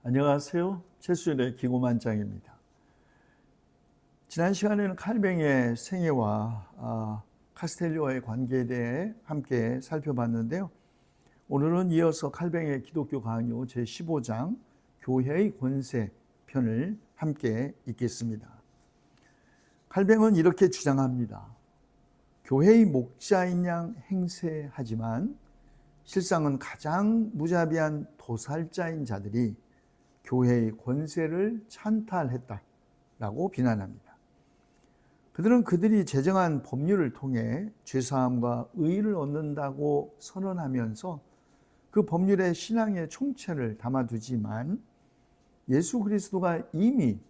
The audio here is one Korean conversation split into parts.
안녕하세요. 최수연의 기고만장입니다. 지난 시간에는 칼뱅의 생애와 카스텔리오와의 관계에 대해 함께 살펴봤는데요. 오늘은 이어서 칼뱅의 기독교 강요 제15장 교회의 권세 편을 함께 읽겠습니다. 칼뱅은 이렇게 주장합니다. 교회의 목자인 양 행세하지만 실상은 가장 무자비한 도살자인 자들이 교회의 권세를 찬탈했다라고 비난합니다. 그들은 그들이 제정한 법률을 통해 죄사함과 의의를 얻는다고 선언하면서 그 법률에 신앙의 총체를 담아두지만 예수 그리스도가 이미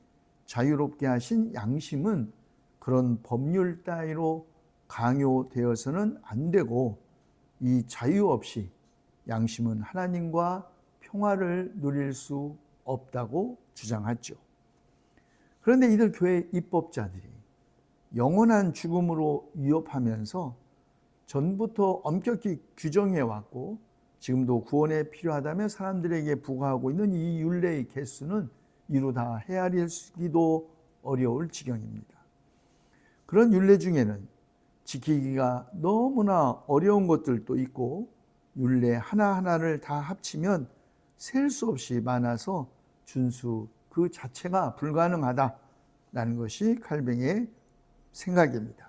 자유롭게 하신 양심은 그런 법률 따위로 강요되어서는 안 되고 이 자유 없이 양심은 하나님과 평화를 누릴 수 없다고 주장하죠. 그런데 이들 교회 입법자들이 영원한 죽음으로 위협하면서 전부터 엄격히 규정해 왔고 지금도 구원에 필요하다며 사람들에게 부과하고 있는 이 율례의 개수는 이루 다 헤아리기도 어려울 지경입니다. 그런 율례 중에는 지키기가 너무나 어려운 것들도 있고 율례 하나하나를 다 합치면 셀 수 없이 많아서 준수 그 자체가 불가능하다라는 것이 칼뱅의 생각입니다.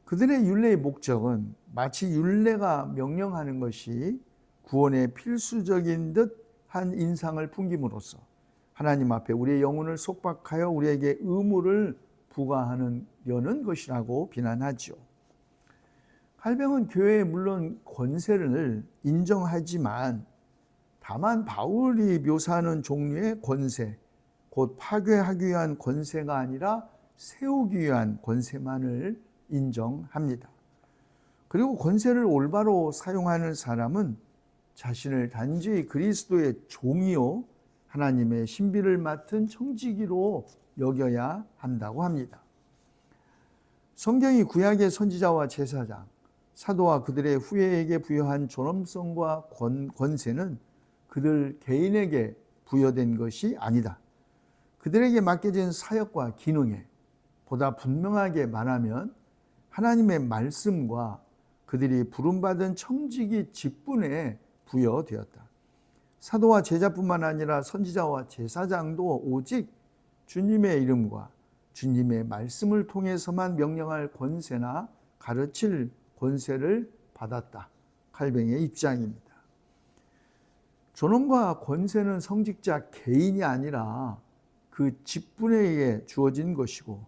그들의 율례의 목적은 마치 율례가 명령하는 것이 구원의 필수적인 듯한 인상을 풍김으로써 하나님 앞에 우리의 영혼을 속박하여 우리에게 의무를 부과하려는 것이라고 비난하죠. 칼뱅은 교회에 물론 권세를 인정하지만 다만 바울이 묘사하는 종류의 권세, 곧 파괴하기 위한 권세가 아니라 세우기 위한 권세만을 인정합니다. 그리고 권세를 올바로 사용하는 사람은 자신을 단지 그리스도의 종이요 하나님의 신비를 맡은 청지기로 여겨야 한다고 합니다. 성경이 구약의 선지자와 제사장, 사도와 그들의 후예에게 부여한 존엄성과 권세는 그들 개인에게 부여된 것이 아니다. 그들에게 맡겨진 사역과 기능에 보다 분명하게 말하면 하나님의 말씀과 그들이 부름받은 청지기 직분에 부여되었다. 사도와 제자뿐만 아니라 선지자와 제사장도 오직 주님의 이름과 주님의 말씀을 통해서만 명령할 권세나 가르칠 권세를 받았다. 칼뱅의 입장입니다. 존엄과 권세는 성직자 개인이 아니라 그 직분에게 주어진 것이고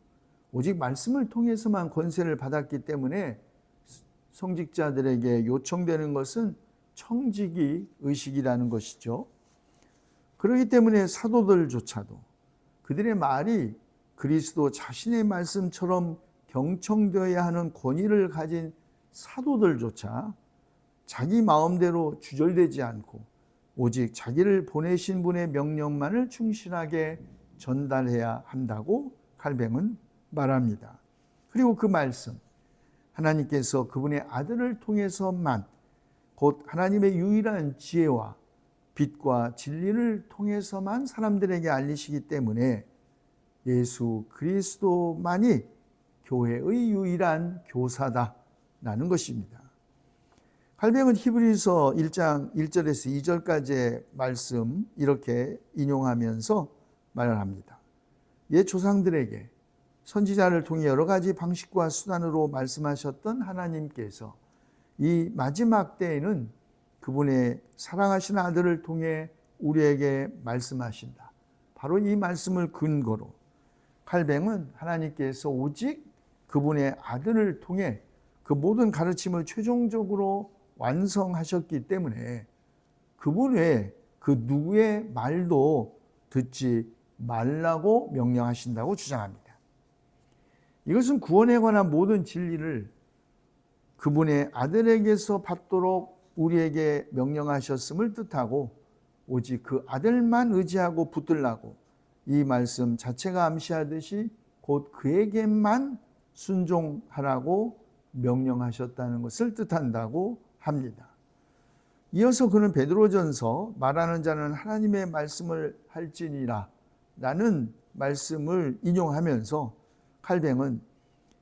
오직 말씀을 통해서만 권세를 받았기 때문에 성직자들에게 요청되는 것은 청지기 의식이라는 것이죠. 그렇기 때문에 사도들조차도 그들의 말이 그리스도 자신의 말씀처럼 경청되어야 하는 권위를 가진 사도들조차 자기 마음대로 주절되지 않고 오직 자기를 보내신 분의 명령만을 충실하게 전달해야 한다고 칼뱅은 말합니다. 그리고 그 말씀, 하나님께서 그분의 아들을 통해서만 곧 하나님의 유일한 지혜와 빛과 진리를 통해서만 사람들에게 알리시기 때문에 예수 그리스도만이 교회의 유일한 교사다라는 것입니다. 칼뱅은 히브리서 1장 1절에서 2절까지의 말씀 이렇게 인용하면서 말을 합니다. 옛 조상들에게 선지자를 통해 여러 가지 방식과 수단으로 말씀하셨던 하나님께서 이 마지막 때에는 그분의 사랑하신 아들을 통해 우리에게 말씀하신다. 바로 이 말씀을 근거로 칼뱅은 하나님께서 오직 그분의 아들을 통해 그 모든 가르침을 최종적으로 완성하셨기 때문에 그분 외에 그 누구의 말도 듣지 말라고 명령하신다고 주장합니다. 이것은 구원에 관한 모든 진리를 그분의 아들에게서 받도록 우리에게 명령하셨음을 뜻하고 오직 그 아들만 의지하고 붙들라고 이 말씀 자체가 암시하듯이 곧 그에게만 순종하라고 명령하셨다는 것을 뜻한다고 합니다. 이어서 그는 베드로전서 말하는 자는 하나님의 말씀을 할지니라 라는 말씀을 인용하면서 칼뱅은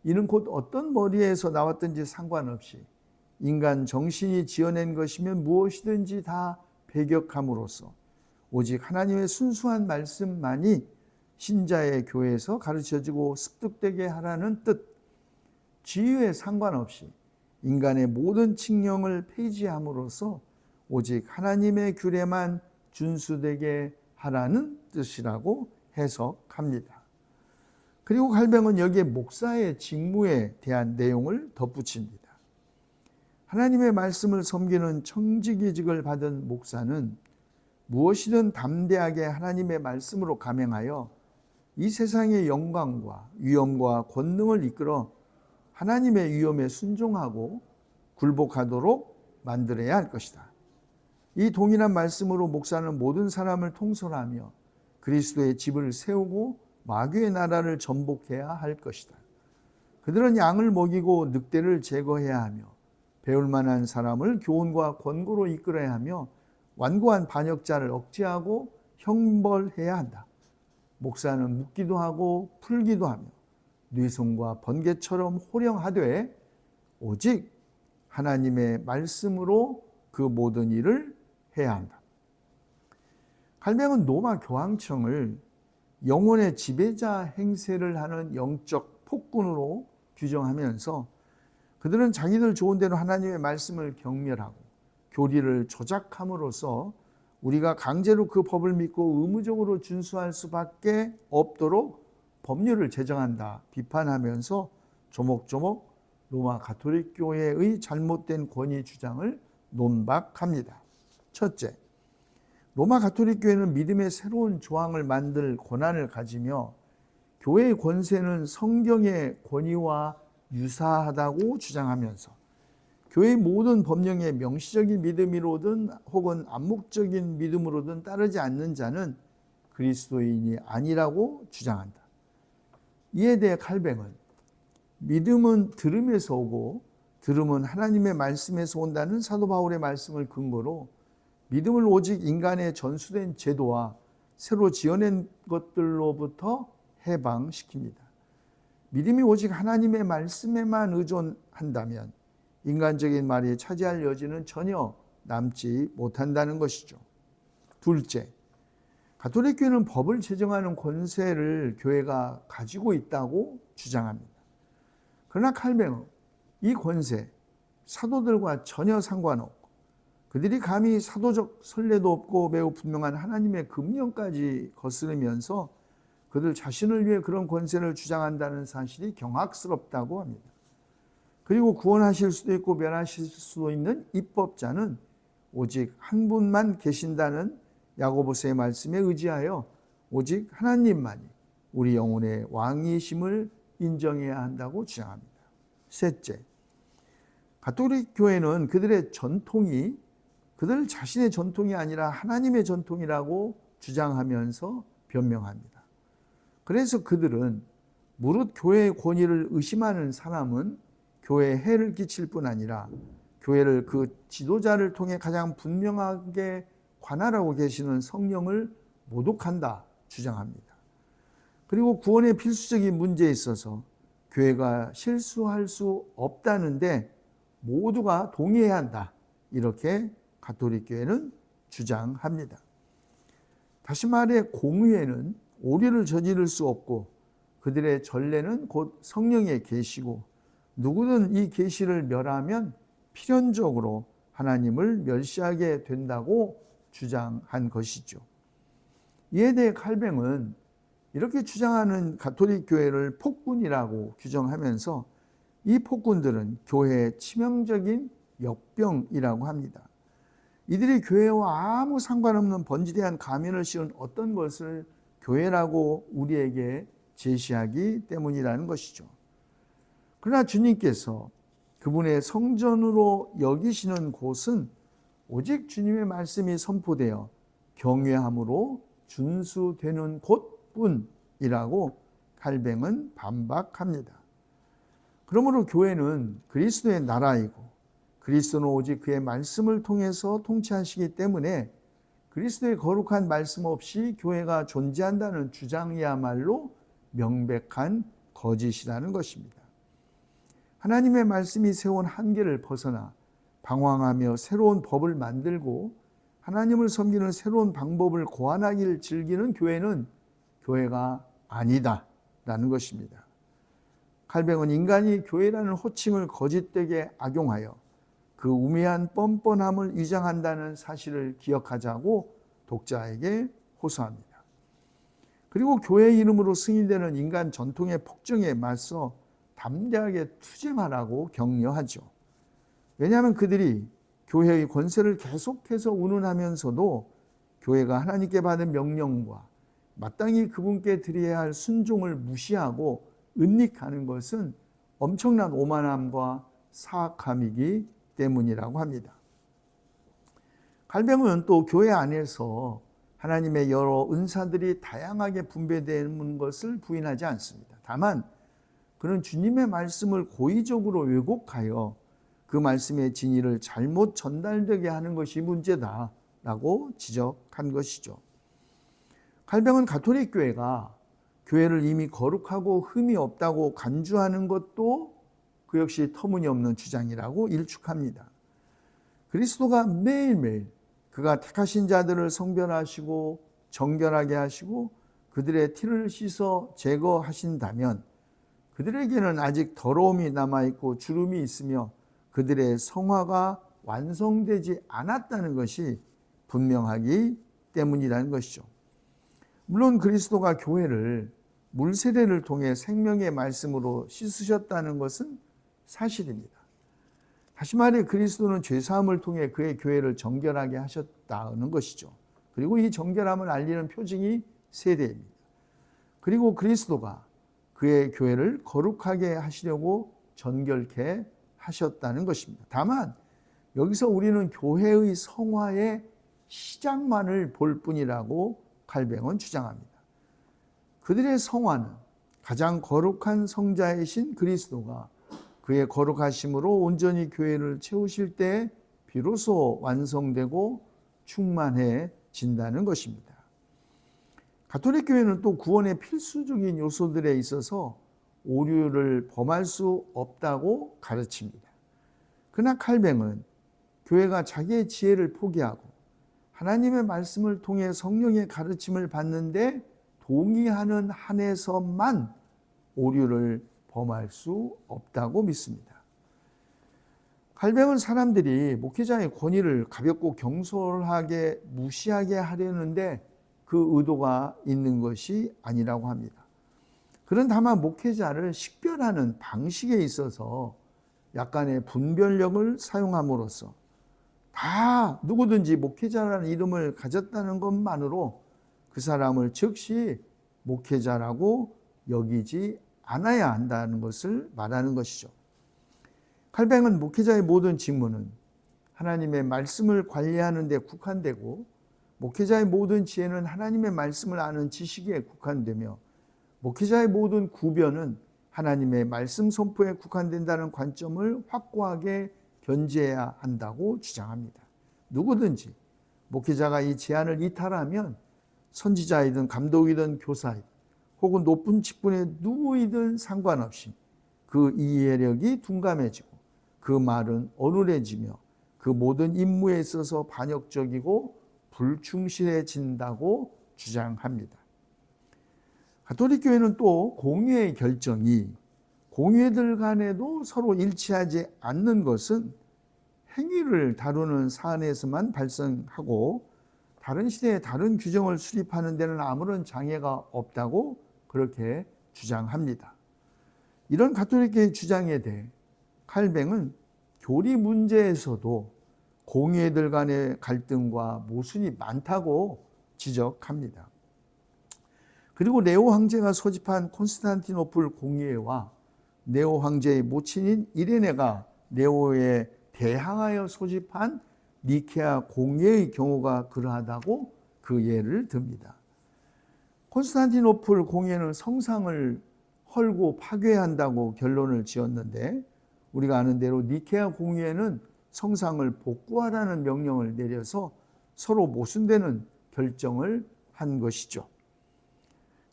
이는 곧 어떤 머리에서 나왔든지 상관없이 인간 정신이 지어낸 것이면 무엇이든지 다 배격함으로써 오직 하나님의 순수한 말씀만이 신자의 교회에서 가르쳐지고 습득되게 하라는 뜻, 지위에 상관없이 인간의 모든 칙령을 폐지함으로써 오직 하나님의 규례만 준수되게 하라는 뜻이라고 해석합니다. 그리고 칼뱅은 여기에 목사의 직무에 대한 내용을 덧붙입니다. 하나님의 말씀을 섬기는 청지기직을 받은 목사는 무엇이든 담대하게 하나님의 말씀으로 감행하여 이 세상의 영광과 위엄과 권능을 이끌어 하나님의 위엄에 순종하고 굴복하도록 만들어야 할 것이다. 이 동일한 말씀으로 목사는 모든 사람을 통솔하며 그리스도의 집을 세우고 마귀의 나라를 전복해야 할 것이다. 그들은 양을 먹이고 늑대를 제거해야 하며 배울 만한 사람을 교훈과 권고로 이끌어야 하며 완고한 반역자를 억제하고 형벌해야 한다. 목사는 묻기도 하고 풀기도 하며 뉘송과 번개처럼 호령하되 오직 하나님의 말씀으로 그 모든 일을 해야 한다. 칼뱅은 로마 교황청을 영혼의 지배자 행세를 하는 영적 폭군으로 규정하면서 그들은 자기들 좋은 대로 하나님의 말씀을 경멸하고 교리를 조작함으로써 우리가 강제로 그 법을 믿고 의무적으로 준수할 수밖에 없도록 법률을 제정한다 비판하면서 조목조목 로마 가톨릭 교회의 잘못된 권위 주장을 논박합니다. 첫째, 로마 가톨릭 교회는 믿음의 새로운 조항을 만들 권한을 가지며 교회의 권세는 성경의 권위와 유사하다고 주장하면서 교회의 모든 법령에 명시적인 믿음으로든 혹은 암묵적인 믿음으로든 따르지 않는 자는 그리스도인이 아니라고 주장한다. 이에 대해 칼뱅은 믿음은 들음에서 오고 들음은 하나님의 말씀에서 온다는 사도 바울의 말씀을 근거로 믿음을 오직 인간의 전수된 제도와 새로 지어낸 것들로부터 해방시킵니다. 믿음이 오직 하나님의 말씀에만 의존한다면 인간적인 말이 차지할 여지는 전혀 남지 못한다는 것이죠. 둘째, 가톨릭 교회는 법을 제정하는 권세를 교회가 가지고 있다고 주장합니다. 그러나 칼뱅은 이 권세, 사도들과 전혀 상관없고 그들이 감히 사도적 선례도 없고 매우 분명한 하나님의 금령까지 거스르면서 그들 자신을 위해 그런 권세를 주장한다는 사실이 경악스럽다고 합니다. 그리고 구원하실 수도 있고 멸하실 수도 있는 입법자는 오직 한 분만 계신다는 야고보서의 말씀에 의지하여 오직 하나님만이 우리 영혼의 왕이심을 인정해야 한다고 주장합니다. 셋째, 가톨릭 교회는 그들의 전통이 그들 자신의 전통이 아니라 하나님의 전통이라고 주장하면서 변명합니다. 그래서 그들은 무릇 교회의 권위를 의심하는 사람은 교회에 해를 끼칠 뿐 아니라 교회를 그 지도자를 통해 가장 분명하게 관할하고 계시는 성령을 모독한다 주장합니다. 그리고 구원의 필수적인 문제에 있어서 교회가 실수할 수 없다는데 모두가 동의해야 한다. 이렇게 가톨릭 교회는 주장합니다. 다시 말해 공의회는 오류를 저지를 수 없고 그들의 전례는 곧 성령의 계시고 누구든 이 계시를 멸하면 필연적으로 하나님을 멸시하게 된다고 주장한 것이죠. 이에 대해 칼뱅은 이렇게 주장하는 가톨릭 교회를 폭군이라고 규정하면서 이 폭군들은 교회의 치명적인 역병이라고 합니다. 이들이 교회와 아무 상관없는 번지대한 가면을 씌운 어떤 것을 교회라고 우리에게 제시하기 때문이라는 것이죠. 그러나 주님께서 그분의 성전으로 여기시는 곳은 오직 주님의 말씀이 선포되어 경외함으로 준수되는 곳뿐이라고 칼뱅은 반박합니다. 그러므로 교회는 그리스도의 나라이고 그리스도는 오직 그의 말씀을 통해서 통치하시기 때문에 그리스도의 거룩한 말씀 없이 교회가 존재한다는 주장이야말로 명백한 거짓이라는 것입니다. 하나님의 말씀이 세운 한계를 벗어나 방황하며 새로운 법을 만들고 하나님을 섬기는 새로운 방법을 고안하기를 즐기는 교회는 교회가 아니다라는 것입니다. 칼뱅은 인간이 교회라는 호칭을 거짓되게 악용하여 그 우매한 뻔뻔함을 위장한다는 사실을 기억하자고 독자에게 호소합니다. 그리고 교회 이름으로 승인되는 인간 전통의 폭정에 맞서 담대하게 투쟁하라고 격려하죠. 왜냐하면 그들이 교회의 권세를 계속해서 운운하면서도 교회가 하나님께 받은 명령과 마땅히 그분께 드려야 할 순종을 무시하고 은닉하는 것은 엄청난 오만함과 사악함이기 때문이라고 합니다. 칼뱅은 또 교회 안에서 하나님의 여러 은사들이 다양하게 분배되는 것을 부인하지 않습니다. 다만 그는 주님의 말씀을 고의적으로 왜곡하여 그 말씀의 진리를 잘못 전달되게 하는 것이 문제다라고 지적한 것이죠. 칼뱅은 가톨릭 교회가 교회를 이미 거룩하고 흠이 없다고 간주하는 것도 그 역시 터무니없는 주장이라고 일축합니다. 그리스도가 매일매일 그가 택하신 자들을 성별하시고 정결하게 하시고 그들의 티를 씻어 제거하신다면 그들에게는 아직 더러움이 남아있고 주름이 있으며 그들의 성화가 완성되지 않았다는 것이 분명하기 때문이라는 것이죠. 물론 그리스도가 교회를 물세례를 통해 생명의 말씀으로 씻으셨다는 것은 사실입니다. 다시 말해 그리스도는 죄사함을 통해 그의 교회를 정결하게 하셨다는 것이죠. 그리고 이 정결함을 알리는 표징이 세례입니다. 그리고 그리스도가 그의 교회를 거룩하게 하시려고 정결케 하셨다는 것입니다. 다만 여기서 우리는 교회의 성화의 시작만을 볼 뿐이라고 칼뱅은 주장합니다. 그들의 성화는 가장 거룩한 성자이신 그리스도가 그의 거룩하심으로 온전히 교회를 채우실 때 비로소 완성되고 충만해진다는 것입니다. 가톨릭 교회는 또 구원의 필수적인 요소들에 있어서 오류를 범할 수 없다고 가르칩니다. 그러나 칼뱅은 교회가 자기의 지혜를 포기하고 하나님의 말씀을 통해 성령의 가르침을 받는데 동의하는 한에서만 오류를 범할 수 없다고 믿습니다. 칼뱅은 사람들이 목회자의 권위를 가볍고 경솔하게 무시하게 하려는데 그 의도가 있는 것이 아니라고 합니다. 그는 다만 목회자를 식별하는 방식에 있어서 약간의 분별력을 사용함으로써 다 누구든지 목회자라는 이름을 가졌다는 것만으로 그 사람을 즉시 목회자라고 여기지 않아야 한다는 것을 말하는 것이죠. 칼뱅은 목회자의 모든 직무는 하나님의 말씀을 관리하는 데 국한되고 목회자의 모든 지혜는 하나님의 말씀을 아는 지식에 국한되며 목회자의 모든 구변은 하나님의 말씀 선포에 국한된다는 관점을 확고하게 견지해야 한다고 주장합니다. 누구든지 목회자가 이 제한을 이탈하면 선지자이든 감독이든 교사이든 혹은 높은 직분의 누구이든 상관없이 그 이해력이 둔감해지고 그 말은 어눌해지며 그 모든 임무에 있어서 반역적이고 불충실해진다고 주장합니다. 가톨릭 교회는 또 공회의 결정이 공회들 간에도 서로 일치하지 않는 것은 행위를 다루는 사안에서만 발생하고 다른 시대에 다른 규정을 수립하는 데는 아무런 장애가 없다고 그렇게 주장합니다. 이런 가톨릭교의 주장에 대해 칼뱅은 교리 문제에서도 공회들 간의 갈등과 모순이 많다고 지적합니다. 그리고 네오 황제가 소집한 콘스탄티노플 공회와 네오 황제의 모친인 이레네가 네오에 대항하여 소집한 니케아 공회의 경우가 그러하다고 그 예를 듭니다. 콘스탄티노플 공회는 성상을 헐고 파괴한다고 결론을 지었는데 우리가 아는 대로 니케아 공회는 성상을 복구하라는 명령을 내려서 서로 모순되는 결정을 한 것이죠.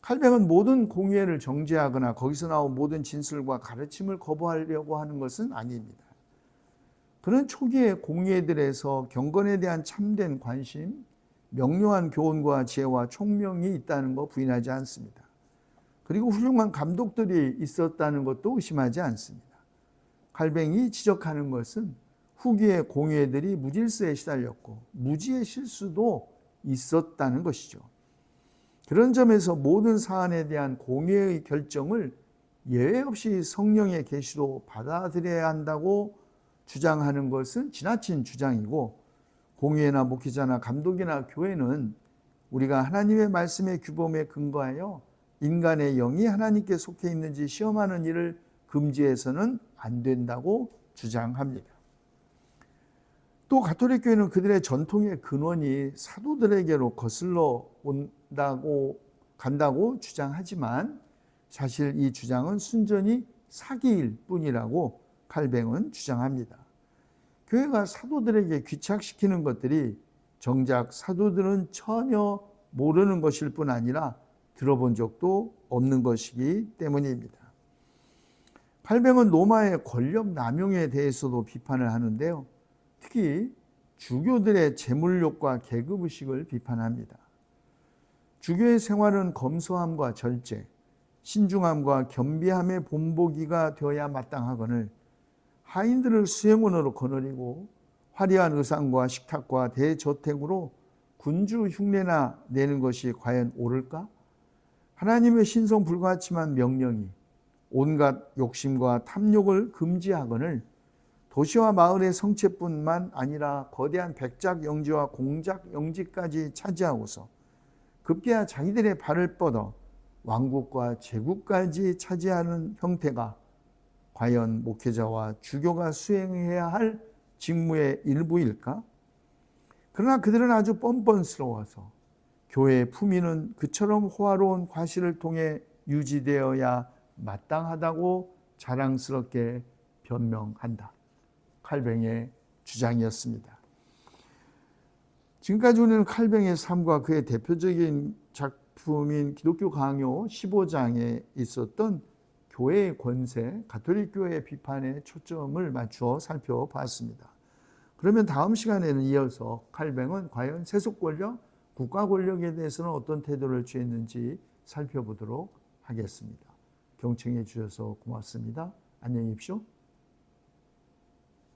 칼뱅은 모든 공회를 정죄하거나 거기서 나온 모든 진술과 가르침을 거부하려고 하는 것은 아닙니다. 그는 초기의 공회들에서 경건에 대한 참된 관심, 명료한 교훈과 지혜와 총명이 있다는 거 부인하지 않습니다. 그리고 훌륭한 감독들이 있었다는 것도 의심하지 않습니다. 칼뱅이 지적하는 것은 후기의 공회들이 무질서에 시달렸고 무지의 실수도 있었다는 것이죠. 그런 점에서 모든 사안에 대한 공회의 결정을 예외 없이 성령의 계시로 받아들여야 한다고 주장하는 것은 지나친 주장이고, 공회나 목회자나 감독이나 교회는 우리가 하나님의 말씀의 규범에 근거하여 인간의 영이 하나님께 속해 있는지 시험하는 일을 금지해서는 안 된다고 주장합니다. 또 가톨릭 교회는 그들의 전통의 근원이 사도들에게로 거슬러 간다고 주장하지만 사실 이 주장은 순전히 사기일 뿐이라고 칼뱅은 주장합니다. 교회가 사도들에게 귀착시키는 것들이 정작 사도들은 전혀 모르는 것일 뿐 아니라 들어본 적도 없는 것이기 때문입니다. 칼뱅은 로마의 권력 남용에 대해서도 비판을 하는데요. 특히 주교들의 재물욕과 계급의식을 비판합니다. 주교의 생활은 검소함과 절제, 신중함과 겸비함의 본보기가 되어야 마땅하거늘 하인들을 수행원으로 거느리고 화려한 의상과 식탁과 대저택으로 군주 흉내나 내는 것이 과연 옳을까? 하나님의 신성 불가침한 명령이 온갖 욕심과 탐욕을 금지하거늘 도시와 마을의 성체뿐만 아니라 거대한 백작 영지와 공작 영지까지 차지하고서 급기야 자기들의 발을 뻗어 왕국과 제국까지 차지하는 형태가 과연 목회자와 주교가 수행해야 할 직무의 일부일까? 그러나 그들은 아주 뻔뻔스러워서 교회의 품위는 그처럼 호화로운 과실을 통해 유지되어야 마땅하다고 자랑스럽게 변명한다. 칼뱅의 주장이었습니다. 지금까지 우리는 칼뱅의 삶과 그의 대표적인 작품인 기독교 강요 15장에 있었던 교회의 권세, 가톨릭 교회의 비판에 초점을 맞추어 살펴봤습니다. 그러면 다음 시간에는 이어서 칼뱅은 과연 세속 권력, 국가 권력에 대해서는 어떤 태도를 취했는지 살펴보도록 하겠습니다. 경청해 주셔서 고맙습니다. 안녕히 계십시오.